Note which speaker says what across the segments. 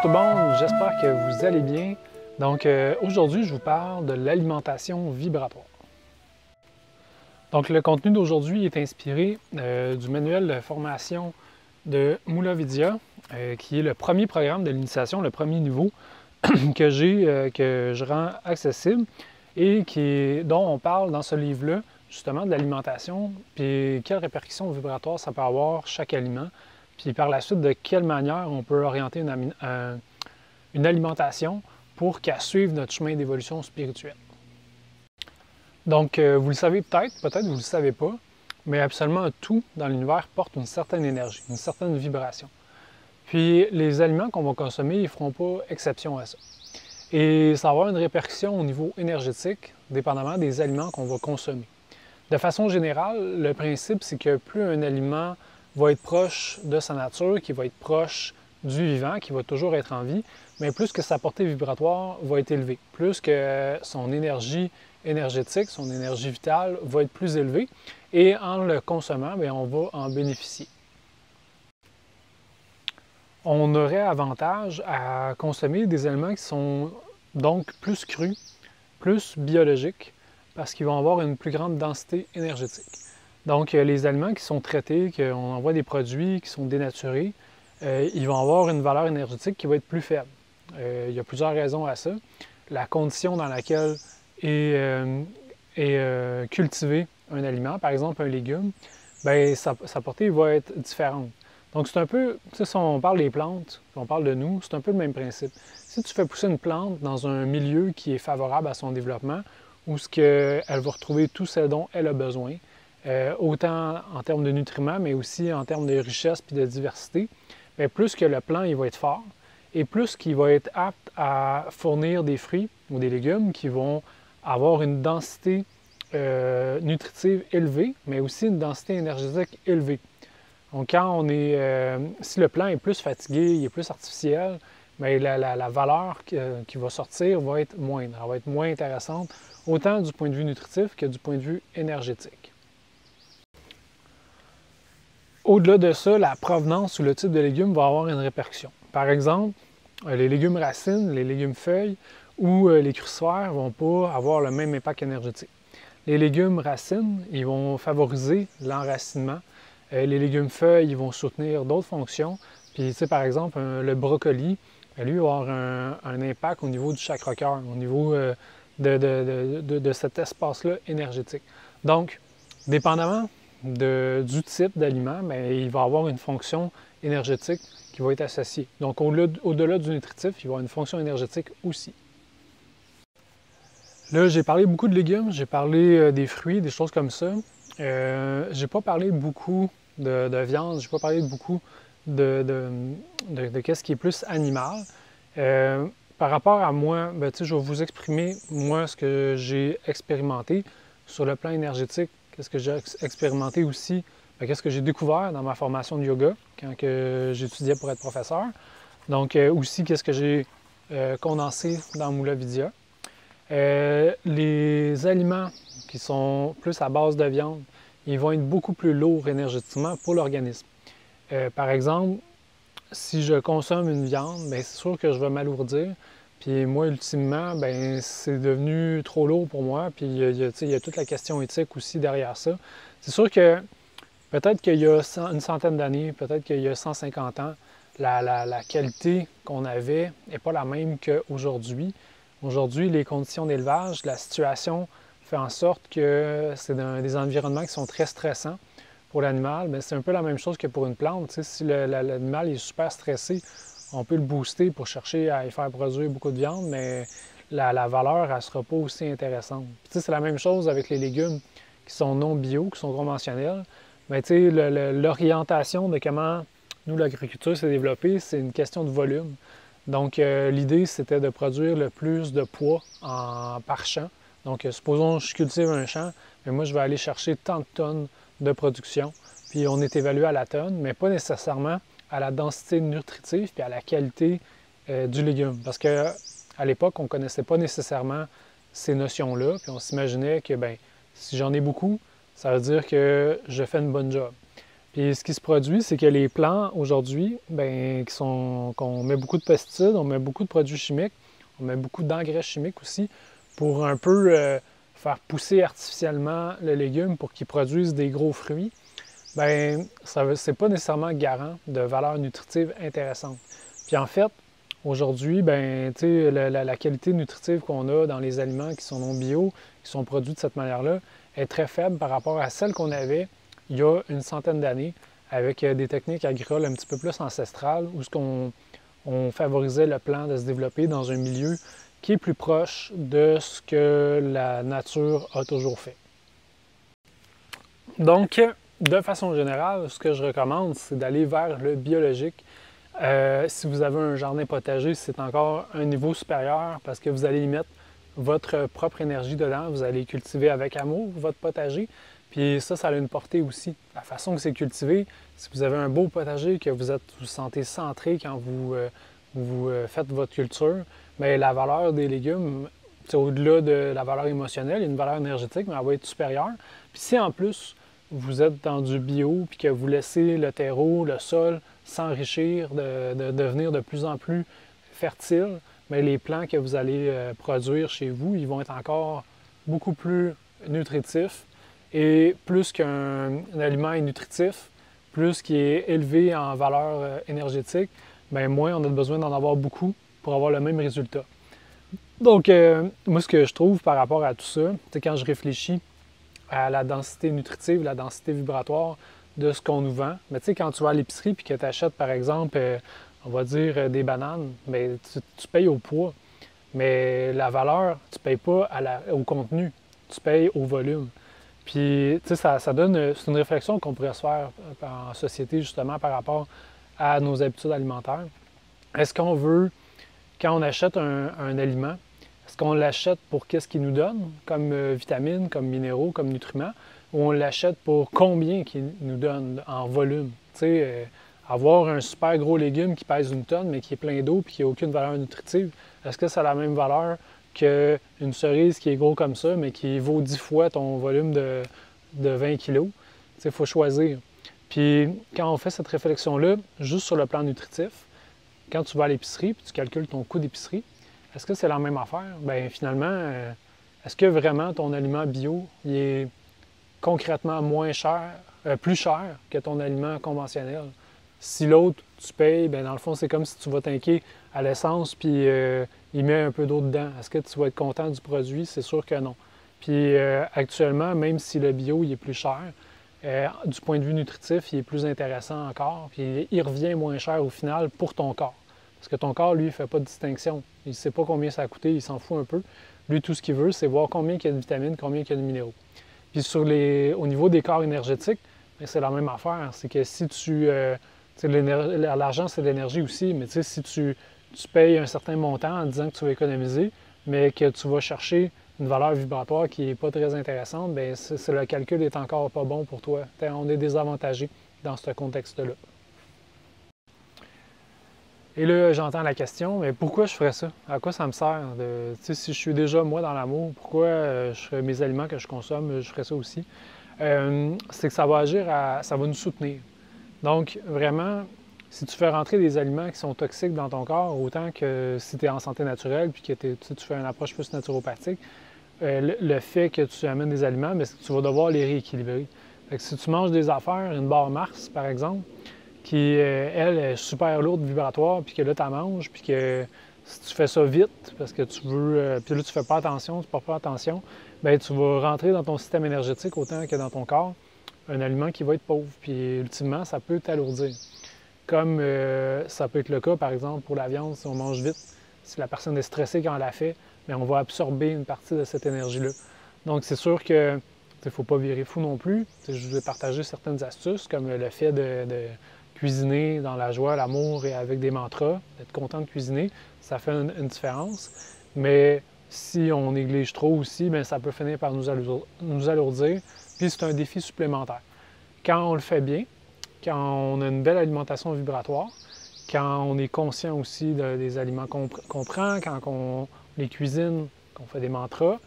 Speaker 1: Bonjour tout le monde, j'espère que vous allez bien. Donc aujourd'hui, je vous parle de l'alimentation vibratoire. Donc le contenu d'aujourd'hui est inspiré du manuel de formation de Moulavidia, qui est le premier programme de l'initiation, le premier niveau que je rends accessible et dont on parle dans ce livre-là, justement de l'alimentation, puis quelles répercussions vibratoires ça peut avoir chaque aliment, puis par la suite de quelle manière on peut orienter une alimentation pour qu'elle suive notre chemin d'évolution spirituelle. Donc, vous le savez peut-être vous ne le savez pas, mais absolument tout dans l'univers porte une certaine énergie, une certaine vibration. Puis, les aliments qu'on va consommer, ils ne feront pas exception à ça. Et ça va avoir une répercussion au niveau énergétique, dépendamment des aliments qu'on va consommer. De façon générale, le principe, c'est que plus un aliment va être proche de sa nature, qui va être proche du vivant, qui va toujours être en vie, mais plus que sa portée vibratoire va être élevée, plus que son énergie énergétique, son énergie vitale va être plus élevée, et en le consommant, bien, on va en bénéficier. On aurait avantage à consommer des aliments qui sont donc plus crus, plus biologiques, parce qu'ils vont avoir une plus grande densité énergétique. Donc, les aliments qui sont traités, qu'on envoie des produits qui sont dénaturés, ils vont avoir une valeur énergétique qui va être plus faible. Il y a plusieurs raisons à ça. La condition dans laquelle est cultivé un aliment, par exemple un légume, bien, sa portée va être différente. Donc, c'est un peu, si on parle des plantes, si on parle de nous, c'est un peu le même principe. Si tu fais pousser une plante dans un milieu qui est favorable à son développement, où elle va retrouver tout ce dont elle a besoin, autant en termes de nutriments, mais aussi en termes de richesse et de diversité, bien, plus que le plant il va être fort et plus qu'il va être apte à fournir des fruits ou des légumes qui vont avoir une densité nutritive élevée, mais aussi une densité énergétique élevée. Donc, si le plant est plus fatigué, il est plus artificiel, bien, la valeur qui va sortir va être moindre. Elle va être moins intéressante, autant du point de vue nutritif que du point de vue énergétique. Au-delà de ça, la provenance ou le type de légumes va avoir une répercussion. Par exemple, les légumes racines, les légumes feuilles ou les crucifères ne vont pas avoir le même impact énergétique. Les légumes racines, ils vont favoriser l'enracinement. Les légumes feuilles, ils vont soutenir d'autres fonctions. Puis, tu sais, par exemple, le brocoli, lui, il va avoir un impact au niveau du chakra-cœur, au niveau de cet espace-là énergétique. Donc, dépendamment du type d'aliment, bien, il va avoir une fonction énergétique qui va être associée. Donc, au-delà du nutritif, il va avoir une fonction énergétique aussi. Là, j'ai parlé beaucoup de légumes, j'ai parlé des fruits, des choses comme ça. J'ai pas parlé beaucoup de viande, j'ai pas parlé beaucoup de qu'est-ce qui est plus animal. Par rapport à moi, ben, je vais vous exprimer, moi, ce que j'ai expérimenté sur le plan énergétique, qu'est-ce que j'ai expérimenté aussi, ben, qu'est-ce que j'ai découvert dans ma formation de yoga quand j'étudiais pour être professeur. Donc, aussi, qu'est-ce que j'ai condensé dans Moulavidia. Les aliments qui sont plus à base de viande, ils vont être beaucoup plus lourds énergétiquement pour l'organisme. Par exemple, si je consomme une viande, bien, c'est sûr que je vais m'alourdir. Puis moi, ultimement, bien, c'est devenu trop lourd pour moi. Puis il y a toute la question éthique aussi derrière ça. C'est sûr que peut-être qu'il y a une centaine d'années, peut-être qu'il y a 150 ans, la qualité qu'on avait n'est pas la même qu'aujourd'hui. Aujourd'hui, les conditions d'élevage, la situation fait en sorte que c'est des environnements qui sont très stressants pour l'animal. Mais c'est un peu la même chose que pour une plante. Tu sais, si l'animal est super stressé, on peut le booster pour chercher à y faire produire beaucoup de viande, mais la valeur, elle ne sera pas aussi intéressante. Puis, tu sais, c'est la même chose avec les légumes qui sont non bio, qui sont conventionnels. Mais tu sais, l'orientation de comment nous, l'agriculture s'est développée, c'est une question de volume. Donc, l'idée, c'était de produire le plus de poids par champ. Donc, supposons que je cultive un champ, mais moi, je vais aller chercher tant de tonnes de production. Puis, on est évalué à la tonne, mais pas nécessairement à la densité nutritive puis à la qualité du légume. Parce qu'à l'époque, on ne connaissait pas nécessairement ces notions-là. Puis, on s'imaginait que, bien, si j'en ai beaucoup, ça veut dire que je fais une bonne job. Puis ce qui se produit, c'est que les plants aujourd'hui, qu'on met beaucoup de pesticides, on met beaucoup de produits chimiques, on met beaucoup d'engrais chimiques aussi pour un peu faire pousser artificiellement le légume pour qu'il produise des gros fruits. Bien, c'est pas nécessairement garant de valeur nutritive intéressante. Puis en fait, aujourd'hui, la qualité nutritive qu'on a dans les aliments qui sont non bio, qui sont produits de cette manière-là, est très faible par rapport à celle qu'on avait il y a une centaine d'années avec des techniques agricoles un petit peu plus ancestrales où on favorisait le plant de se développer dans un milieu qui est plus proche de ce que la nature a toujours fait. Donc, de façon générale, ce que je recommande, c'est d'aller vers le biologique. Si vous avez un jardin potager, c'est encore un niveau supérieur parce que vous allez y mettre votre propre énergie dedans. Vous allez cultiver avec amour votre potager. Puis ça a une portée aussi. La façon que c'est cultivé, si vous avez un beau potager, que vous sentez centré quand vous faites votre culture, bien, la valeur des légumes, au-delà de la valeur émotionnelle, il y a une valeur énergétique, mais elle va être supérieure. Puis si en plus, vous êtes dans du bio, puis que vous laissez le terreau, le sol s'enrichir, de devenir de plus en plus fertile, bien, les plants que vous allez produire chez vous, ils vont être encore beaucoup plus nutritifs. Et plus qu'un aliment est nutritif, plus qu'il est élevé en valeur énergétique, bien, moins on a besoin d'en avoir beaucoup pour avoir le même résultat. Donc, moi, ce que je trouve par rapport à tout ça, c'est quand je réfléchis à la densité nutritive, la densité vibratoire de ce qu'on nous vend. Mais tu sais, quand tu vas à l'épicerie et que tu achètes, par exemple, on va dire des bananes, bien, tu payes au poids. Mais la valeur, tu ne payes pas au contenu, tu payes au volume. Puis, tu sais, c'est une réflexion qu'on pourrait se faire en société, justement, par rapport à nos habitudes alimentaires. Est-ce qu'on veut, quand on achète un aliment, est-ce qu'on l'achète pour qu'est-ce qu'il nous donne, comme vitamines, comme minéraux, comme nutriments, ou on l'achète pour combien qu'il nous donne en volume? Tu sais, avoir un super gros légume qui pèse 1 tonne, mais qui est plein d'eau et qui n'a aucune valeur nutritive, est-ce que ça a la même valeur qu'une cerise qui est gros comme ça, mais qui vaut 10 fois ton volume de 20 kg? Il faut choisir. Puis quand on fait cette réflexion-là, juste sur le plan nutritif, quand tu vas à l'épicerie et tu calcules ton coût d'épicerie, est-ce que c'est la même affaire? Bien, finalement, est-ce que vraiment ton aliment bio il est concrètement plus cher que ton aliment conventionnel? Si l'autre, tu payes, bien, dans le fond, c'est comme si tu vas tanker à l'essence puis il met un peu d'eau dedans. Est-ce que tu vas être content du produit? C'est sûr que non. Puis actuellement, même si le bio il est plus cher, du point de vue nutritif, il est plus intéressant encore, puis il revient moins cher au final pour ton corps. Parce que ton corps, lui, il ne fait pas de distinction. Il ne sait pas combien ça a coûté, il s'en fout un peu. Lui, tout ce qu'il veut, c'est voir combien il y a de vitamines, combien il y a de minéraux. Puis au niveau des corps énergétiques, c'est la même affaire. C'est que si l'argent, c'est de l'énergie aussi, mais si tu payes un certain montant en disant que tu vas économiser, mais que tu vas chercher une valeur vibratoire qui n'est pas très intéressante, bien, le calcul est encore pas bon pour toi. On est désavantagé dans ce contexte-là. Et là, j'entends la question, mais pourquoi je ferais ça? À quoi ça me sert? Si je suis déjà, moi, dans l'amour, pourquoi mes aliments que je consomme, je ferais ça aussi? C'est que ça va ça va nous soutenir. Donc, vraiment, si tu fais rentrer des aliments qui sont toxiques dans ton corps, autant que si tu es en santé naturelle puis que tu fais une approche plus naturopathique, le fait que tu amènes des aliments, bien, tu vas devoir les rééquilibrer. Fait que si tu manges des affaires, une barre Mars, par exemple, qui, elle, est super lourde, vibratoire, puis que là, tu la manges, puis que si tu fais ça vite, parce que tu veux, puis là, tu fais pas attention, tu portes pas attention, bien, tu vas rentrer dans ton système énergétique autant que dans ton corps un aliment qui va être pauvre, puis ultimement, ça peut t'alourdir. Comme ça peut être le cas, par exemple, pour la viande, si on mange vite, si la personne est stressée quand elle la fait, bien, on va absorber une partie de cette énergie-là. Donc, c'est sûr que il ne faut pas virer fou non plus. Je vous ai partagé certaines astuces, comme le fait de cuisiner dans la joie, l'amour et avec des mantras, d'être content de cuisiner, ça fait une différence. Mais si on néglige trop aussi, bien, ça peut finir par nous alourdir. Puis c'est un défi supplémentaire. Quand on le fait bien, quand on a une belle alimentation vibratoire, quand on est conscient aussi des aliments qu'on prend, quand on les cuisine, qu'on fait des mantras,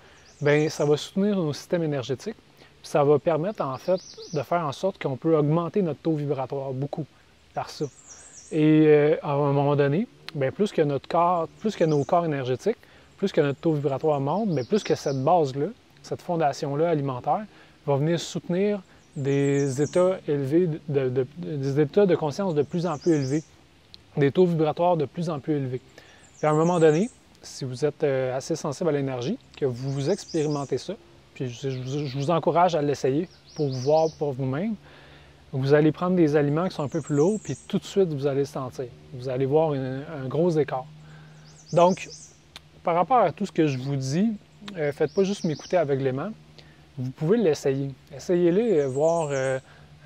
Speaker 1: bien, ça va soutenir nos systèmes énergétiques. Ça va permettre en fait de faire en sorte qu'on peut augmenter notre taux vibratoire beaucoup par ça. Et à un moment donné, bien, plus que notre corps, plus que nos corps énergétiques, plus que notre taux vibratoire monte, bien, plus que cette base-là, cette fondation-là alimentaire, va venir soutenir des états élevés, des états de conscience de plus en plus élevés, des taux vibratoires de plus en plus élevés. Puis à un moment donné, si vous êtes assez sensible à l'énergie, que vous expérimentez ça, puis je vous encourage à l'essayer pour vous voir pour vous-même, vous allez prendre des aliments qui sont un peu plus lourds, puis tout de suite, vous allez le sentir. Vous allez voir un gros écart. Donc, par rapport à tout ce que je vous dis, faites pas juste m'écouter aveuglément. Vous pouvez l'essayer. Essayez-le, voir,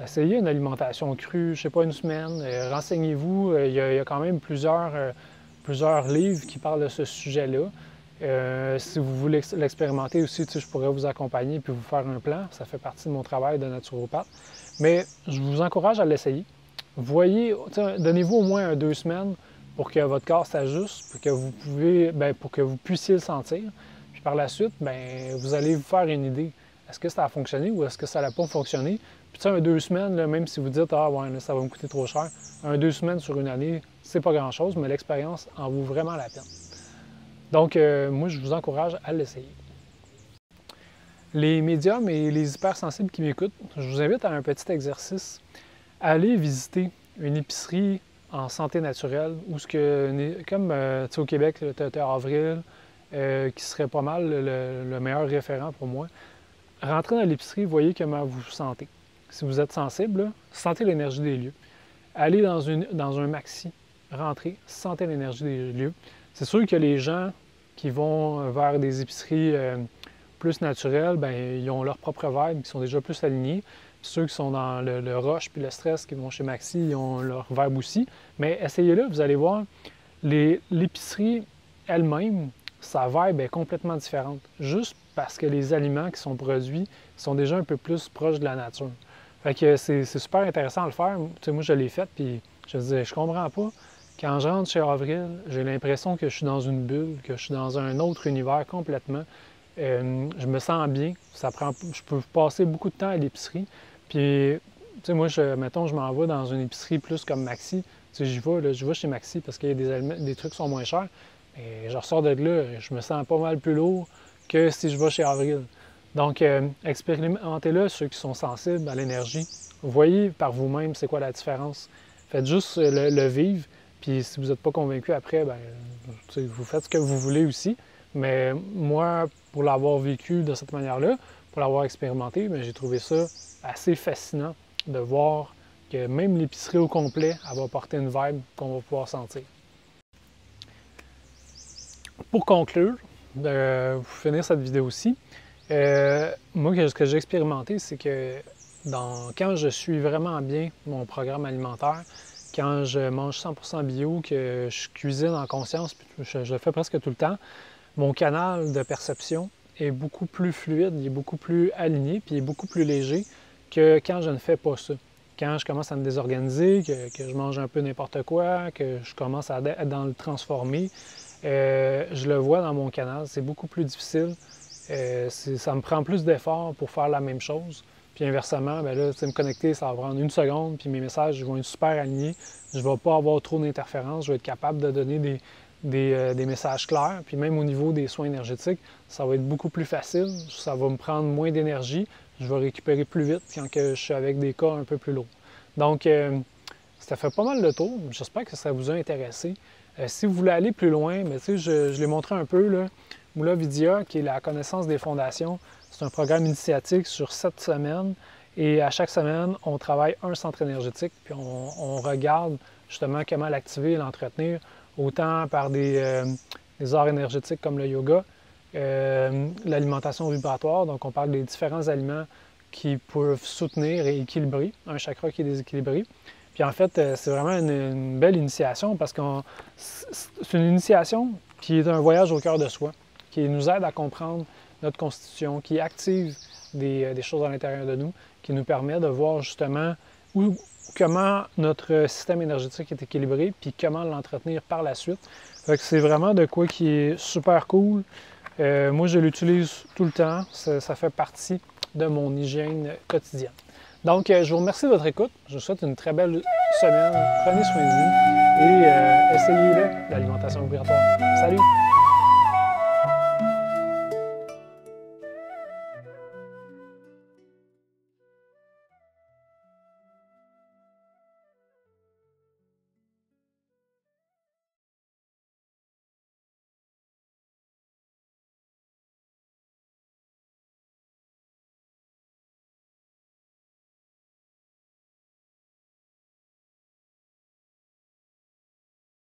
Speaker 1: essayez une alimentation crue, je ne sais pas, une semaine. Renseignez-vous. Il y a quand même plusieurs livres qui parlent de ce sujet-là. Si vous voulez l'expérimenter aussi, je pourrais vous accompagner puis vous faire un plan. Ça fait partie de mon travail de naturopathe. Mais je vous encourage à l'essayer. Voyez, donnez-vous au moins 2 semaines pour que votre corps s'ajuste, pour que vous puissiez le sentir. Puis par la suite, vous allez vous faire une idée. Est-ce que ça a fonctionné ou est-ce que ça n'a pas fonctionné? Puis 2 semaines, là, même si vous dites « Ah ouais, là, ça va me coûter trop cher », 2 semaines sur une année, c'est pas grand-chose, mais l'expérience en vaut vraiment la peine. Donc, moi, je vous encourage à l'essayer. Les médiums et les hypersensibles qui m'écoutent, je vous invite à un petit exercice. Allez visiter une épicerie en santé naturelle, ou comme au Québec, tu as Avril, qui serait pas mal le meilleur référent pour moi. Rentrez dans l'épicerie, voyez comment vous vous sentez. Si vous êtes sensible, là, sentez l'énergie des lieux. Allez dans un maxi, rentrez, sentez l'énergie des lieux. C'est sûr que les gens qui vont vers des épiceries plus naturelles, ils ont leur propre vibe, qui sont déjà plus alignés. Ceux qui sont dans le rush puis le stress, qui vont chez Maxi, ils ont leur vibe aussi. Mais essayez-le, vous allez voir, l'épicerie elle-même, sa vibe est complètement différente. Juste parce que les aliments qui sont produits sont déjà un peu plus proches de la nature. Fait que c'est super intéressant à le faire. Moi, je l'ai fait, puis je me disais, je comprends pas. Quand je rentre chez Avril, j'ai l'impression que je suis dans une bulle, que je suis dans un autre univers complètement. Je me sens bien. Je peux passer beaucoup de temps à l'épicerie. Puis, moi, mettons, je m'en vais dans une épicerie plus comme Maxi. Je vais chez Maxi parce qu'il y a des trucs qui sont moins chers. Et je ressors de là, je me sens pas mal plus lourd que si je vais chez Avril. Donc, expérimentez-le, ceux qui sont sensibles à l'énergie. Voyez par vous-même c'est quoi la différence. Faites juste le vivre. Puis, si vous n'êtes pas convaincu après, vous faites ce que vous voulez aussi. Mais moi, pour l'avoir vécu de cette manière-là, pour l'avoir expérimenté, j'ai trouvé ça assez fascinant de voir que même l'épicerie au complet, elle va porter une vibe qu'on va pouvoir sentir. Pour conclure, pour finir cette vidéo-ci, moi, ce que j'ai expérimenté, c'est que quand je suis vraiment bien mon programme alimentaire, quand je mange 100% bio, que je cuisine en conscience, puis je le fais presque tout le temps, mon canal de perception est beaucoup plus fluide, il est beaucoup plus aligné, puis il est beaucoup plus léger que quand je ne fais pas ça. Quand je commence à me désorganiser, que je mange un peu n'importe quoi, que je commence à être dans le transformé, je le vois dans mon canal, c'est beaucoup plus difficile. Ça me prend plus d'efforts pour faire la même chose. Puis inversement, me connecter, ça va prendre 1 seconde, puis mes messages vont être super alignés. Je ne vais pas avoir trop d'interférences, je vais être capable de donner des messages clairs. Puis même au niveau des soins énergétiques, ça va être beaucoup plus facile. Ça va me prendre moins d'énergie. Je vais récupérer plus vite quand je suis avec des cas un peu plus lourds. Donc, ça fait pas mal le tour. J'espère que ça vous a intéressé. Si vous voulez aller plus loin, je l'ai montré un peu, là, Moula Vidya, qui est la connaissance des fondations. C'est un programme initiatique sur 7 semaines. Et à chaque semaine, on travaille un centre énergétique, puis on regarde justement comment l'activer et l'entretenir, autant par des arts énergétiques comme le yoga, l'alimentation vibratoire, donc on parle des différents aliments qui peuvent soutenir et équilibrer un chakra qui est déséquilibré. Puis en fait, c'est vraiment une belle initiation parce que c'est une initiation qui est un voyage au cœur de soi, qui nous aide à comprendre notre constitution, qui active des choses à l'intérieur de nous, qui nous permet de voir justement comment notre système énergétique est équilibré, puis comment l'entretenir par la suite. Fait que c'est vraiment de quoi qui est super cool. Moi, je l'utilise tout le temps. Ça fait partie de mon hygiène quotidienne. Donc, je vous remercie de votre écoute. Je vous souhaite une très belle semaine. Prenez soin de vous et essayez-le, l'alimentation vibratoire. Salut!